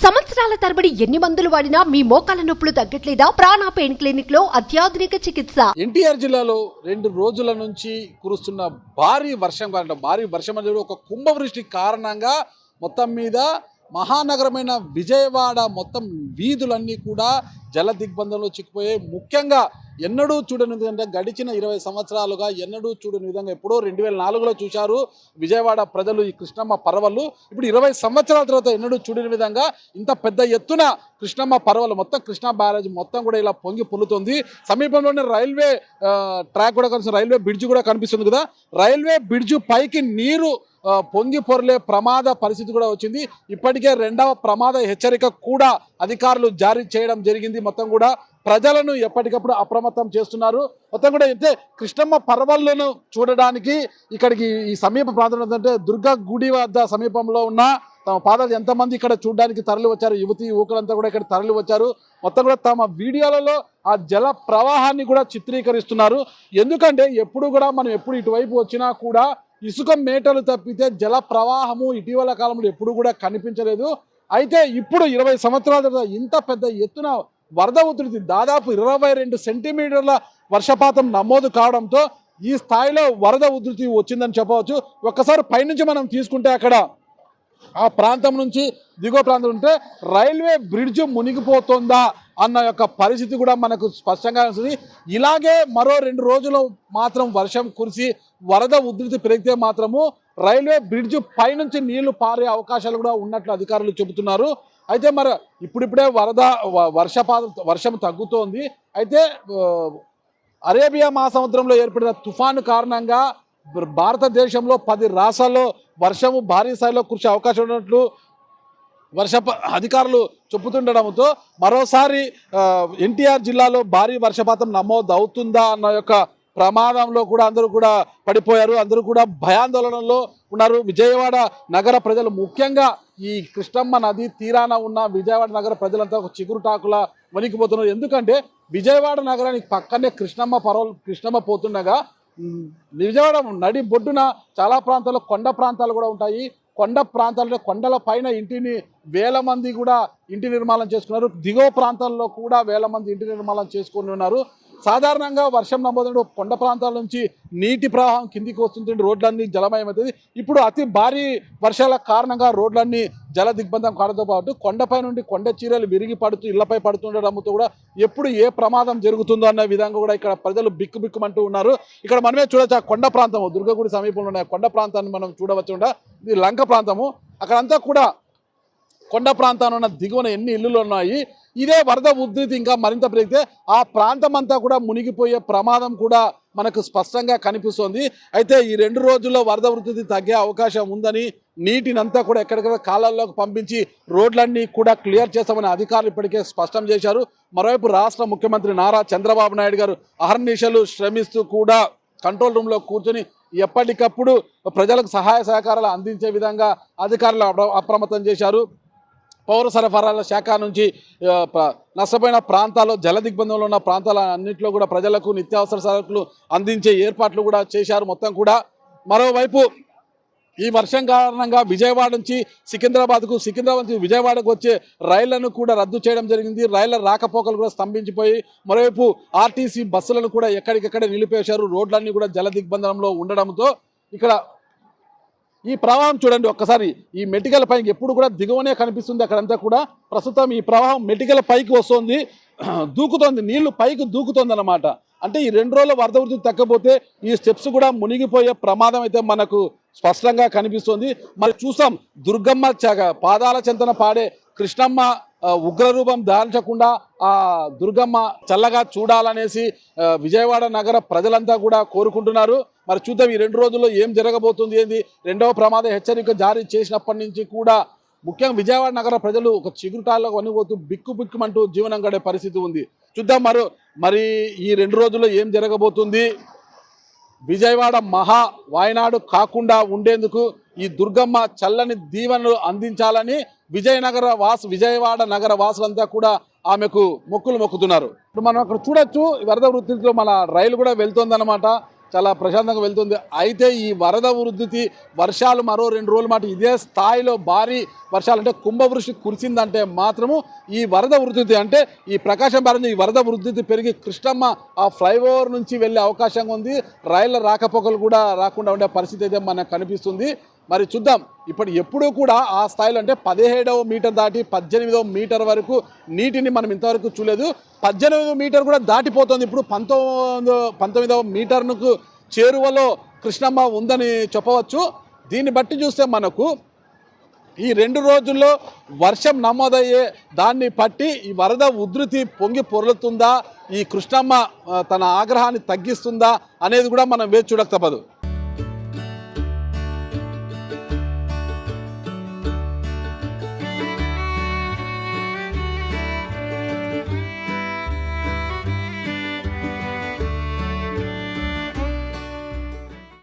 సంవత్సరాల తరబడి ఎన్ని మందులు వాడినా మీ మోకాల నొప్పులు తగ్గట్లేదా? ప్రాణ పెయిన్ క్లినిక్ లో అత్యాధునిక చికిత్స. ఎన్టీఆర్ జిల్లాలో 2 రోజుల నుంచి కురుస్తున్న భారీ వర్షం అనేది ఒక కుంభవృష్టి కారణంగా మొత్తం మీద మహానగరమైన విజయవాడ మొత్తం వీధులన్నీ కూడా జల దిగ్బంధంలో చిక్కిపోయాయి. ముఖ్యంగా ఎన్నడూ చూడని విధంగా గడిచిన 20 సంవత్సరాలుగా ఎన్నడూ చూడని విధంగా ఎప్పుడో 2004లో చూశారు విజయవాడ ప్రజలు ఈ కృష్ణమ్మ పరవళ్ళు. ఇప్పుడు 20 సంవత్సరాల తర్వాత ఎన్నడూ చూడని విధంగా ఇంత పెద్ద ఎత్తున కృష్ణమ్మ పరవళ్ళు మొత్తం కృష్ణా బ్యారేజ్ మొత్తం కూడా ఇలా పొంగి పొల్లుతుంది. సమీపంలోనే రైల్వే ట్రాక్ కూడా కనిపిస్తుంది, రైల్వే బ్రిడ్జ్ కూడా కనిపిస్తుంది కదా. రైల్వే బ్రిడ్జ్ పైకి నీరు పొంగి పొరలే ప్రమాద పరిస్థితి కూడా వచ్చింది. ఇప్పటికే 2వ ప్రమాద హెచ్చరిక కూడా అధికారులు జారీ చేయడం జరిగింది. మొత్తం కూడా ప్రజలను ఎప్పటికప్పుడు అప్రమత్తం చేస్తున్నారు. మొత్తం కూడా అయితే కృష్ణమ్మ పరవళ్ళను చూడడానికి ఇక్కడికి ఈ సమీప ప్రాంతం ఏంటంటే దుర్గా గుడి వద్ద సమీపంలో ఉన్న తమ పాదాలు ఎంతమంది ఇక్కడ చూడడానికి తరలి వచ్చారు. యువకులంతా కూడా ఇక్కడ తరలి వచ్చారు. మొత్తం కూడా తమ వీడియోలలో ఆ జల ప్రవాహాన్ని కూడా చిత్రీకరిస్తున్నారు. ఎందుకంటే మనం ఎప్పుడు ఇటువైపు వచ్చినా కూడా ఇసుక మేటలు తప్పితే జల ప్రవాహము ఇటీవల కాలంలో ఎప్పుడు కూడా కనిపించలేదు. అయితే ఇప్పుడు 20 సంవత్సరాల తర్వాత ఇంత పెద్ద ఎత్తున వరద ఉధృతి దాదాపు 22 సెంటీమీటర్ల వర్షపాతం నమోదు కావడంతో ఈ స్థాయిలో వరద ఉధృతి వచ్చిందని చెప్పవచ్చు. ఒక్కసారి పైనుంచి మనం తీసుకుంటే అక్కడ ఆ ప్రాంతం నుంచి దిగువ ప్రాంతం ఉంటే రైల్వే బ్రిడ్జ్ మునిగిపోతుందా అన్న యొక్క పరిస్థితి కూడా మనకు స్పష్టంగా వస్తుంది. ఇలాగే మరో 2 రోజులు మాత్రం వర్షం కురిసి వరద ఉధృతి పెరిగితే మాత్రము రైల్వే బ్రిడ్జ్ పైనుంచి నీళ్లు పారే అవకాశాలు కూడా ఉన్నట్లు అధికారులు చెబుతున్నారు. అయితే మరి ఇప్పుడిప్పుడే వర్షం తగ్గుతోంది. అయితే అరేబియా మహాసముద్రంలో ఏర్పడిన తుఫాను కారణంగా భారతదేశంలో 10 రాష్ట్రాల్లో వర్షము భారీ స్థాయిలో కురిసే అవకాశం ఉన్నట్లు అధికారులు చెబుతుండడంతో మరోసారి ఎన్టీఆర్ జిల్లాలో భారీ వర్షపాతం నమోదు అవుతుందా అన్న యొక్క ప్రమాదంలో కూడా అందరూ కూడా పడిపోయారు. అందరూ కూడా భయాందోళనలో ఉన్నారు. విజయవాడ నగర ప్రజలు ముఖ్యంగా ఈ కృష్ణమ్మ నది తీరాన ఉన్న విజయవాడ నగర ప్రజలంతా ఒక చిగురుటాకులా వణికిపోతున్నారు. ఎందుకంటే విజయవాడ నగరానికి పక్కనే కృష్ణమ్మ పోతుండగా విజయవాడ నడి బొడ్డున చాలా ప్రాంతాల్లో కొండ ప్రాంతాలు కూడా ఉంటాయి. కొండల పైన వేల మంది కూడా ఇంటి నిర్మాణం చేసుకున్నారు. దిగువ ప్రాంతాల్లో కూడా వేల మంది ఇంటి నిర్మాణం చేసుకుని ఉన్నారు. సాధారణంగా వర్షం నమోదు కొండ ప్రాంతాల నుంచి నీటి ప్రవాహం కిందికి వస్తుంటే రోడ్లన్నీ జలమయమవుతుంది. ఇప్పుడు అతి భారీ వర్షాల కారణంగా రోడ్లన్నీ జల దిగ్బంధం కావడంతో పాటు కొండపై నుండి కొండ చీరలు విరిగి పడుతూ ఇళ్లపై పడుతుండడంతో కూడా ఎప్పుడు ఏ ప్రమాదం జరుగుతుందో అన్న విధంగా కూడా ఇక్కడ ప్రజలు బిక్కుమంటూ ఉన్నారు. ఇక్కడ మనమే చూడవచ్చు ఆ కొండ ప్రాంతము దుర్గగుడి సమీపంలో ఉన్న కొండ ప్రాంతాన్ని మనం చూడవచ్చు. ఇది లంక ప్రాంతము. అక్కడంతా కూడా కొండ ప్రాంతాన్ని ఉన్న దిగువన ఎన్ని ఇల్లులు ఉన్నాయి. ఇదే వరద ఉధృతి ఇంకా మరింత పెరిగితే ఆ ప్రాంతం అంతా కూడా మునిగిపోయే ప్రమాదం కూడా మనకు స్పష్టంగా కనిపిస్తోంది. అయితే ఈ 2 రోజుల్లో వరద ఉధృతి తగ్గే అవకాశం ఉందని నీటినంతా కూడా ఎక్కడికక్కడ కాలాల్లోకి పంపించి రోడ్లన్నీ కూడా క్లియర్ చేస్తామని అధికారులు ఇప్పటికే స్పష్టం చేశారు. మరోవైపు రాష్ట్ర ముఖ్యమంత్రి నారా చంద్రబాబు నాయుడు గారు అహర్నిశలు శ్రమిస్తూ కూడా కంట్రోల్ రూమ్లో కూర్చొని ఎప్పటికప్పుడు ప్రజలకు సహాయ సహకారాలు అందించే విధంగా అధికారులు అప్రమత్తం చేశారు. పౌర సరఫరాల శాఖ నుంచి నష్టపోయిన ప్రాంతాల్లో జల దిగ్బంధంలో ఉన్న ప్రాంతాల అన్నింటిలో కూడా ప్రజలకు నిత్యావసర సరుకులు అందించే ఏర్పాట్లు కూడా చేశారు మొత్తం కూడా. మరోవైపు ఈ వర్షం కారణంగా విజయవాడ నుంచి సికింద్రాబాద్ నుంచి విజయవాడకు వచ్చే రైళ్లను కూడా రద్దు చేయడం జరిగింది. రైళ్ల రాకపోకలు కూడా స్తంభించిపోయి మరోవైపు ఆర్టీసీ బస్సులను కూడా ఎక్కడికెక్కడే నిలిపేశారు. రోడ్లన్నీ కూడా జల దిగ్బంధంలో ఉండడంతో ఇక్కడ ఈ ప్రవాహం చూడండి ఒక్కసారి. ఈ మెటికల పైకి ఎప్పుడు కూడా దిగువనే కనిపిస్తుంది. అక్కడంతా కూడా ప్రస్తుతం ఈ ప్రవాహం మెటికల పైకి వస్తుంది, దూకుతోంది, నీళ్లు పైకి దూకుతోంది అన్నమాట. అంటే ఈ 2 రోజుల వరద ఉధృతి తగ్గపోతే ఈ స్టెప్స్ కూడా మునిగిపోయే ప్రమాదం అయితే మనకు స్పష్టంగా కనిపిస్తుంది. మరి చూసాం దుర్గమ్మ పాదాల చెంతన పాడే కృష్ణమ్మ ఉగ్రరూపం దాల్చకుండా ఆ దుర్గమ్మ చల్లగా చూడాలనేసి విజయవాడ నగర ప్రజలంతా కూడా కోరుకుంటున్నారు. మరి చూద్దాం ఈ 2 రోజుల్లో ఏం జరగబోతుంది. 2వ ప్రమాద హెచ్చరిక జారీ చేసినప్పటి నుంచి కూడా ముఖ్యంగా విజయవాడ నగర ప్రజలు ఒక చిగురుటాల్లో వణిపోతూ బిక్కుమంటూ జీవనం గడే పరిస్థితి ఉంది. చూద్దాం మరి ఈ 2 రోజుల్లో ఏం జరగబోతుంది. విజయవాడ మహా వాయనాడు కాకుండా ఉండేందుకు ఈ దుర్గమ్మ చల్లని దీవెనలు అందించాలని విజయవాడ నగర వాసులంతా కూడా ఆమెకు మొక్కులు మొక్కుతున్నారు. ఇప్పుడు మనం అక్కడ చూడొచ్చు వరద వృత్తిలో మన రైలు కూడా వెళ్తుందన్నమాట. చాలా ప్రశాంతంగా వెళ్తుంది. అయితే ఈ వరద ఉధృతి వర్షాలు మరో 2 రోజుల మాట ఇదే స్థాయిలో భారీ వర్షాలు అంటే కుంభవృష్టి కురిసిందంటే మాత్రము ఈ వరద ఉధృతి అంటే ఈ ప్రకాశం బ్యారేజ్ ఈ వరద ఉధృతి పెరిగి కృష్ణమ్మ ఆ ఫ్లైఓవర్ నుంచి వెళ్ళే అవకాశం ఉంది. రైళ్ల రాకపోకలు కూడా రాకుండా ఉండే పరిస్థితి అయితే మనకు కనిపిస్తుంది. మరి చూద్దాం ఎప్పుడూ కూడా ఆ స్థాయిలో అంటే 17వ మీటర్ దాటి 18వ మీటర్ వరకు నీటిని మనం ఇంతవరకు చూడలేదు. 18వ మీటర్ కూడా దాటిపోతుంది. ఇప్పుడు 19వ మీటర్కు చేరువలో కృష్ణమ్మ ఉందని చెప్పవచ్చు. దీన్ని బట్టి చూస్తే మనకు ఈ 2 రోజుల్లో వర్షం నమోదయ్యే దాన్ని బట్టి ఈ వరద ఉధృతి పొంగి పొర్లుతుందా, ఈ కృష్ణమ్మ తన ఆగ్రహాన్ని తగ్గిస్తుందా అనేది కూడా మనం వేచి చూడక తప్పదు.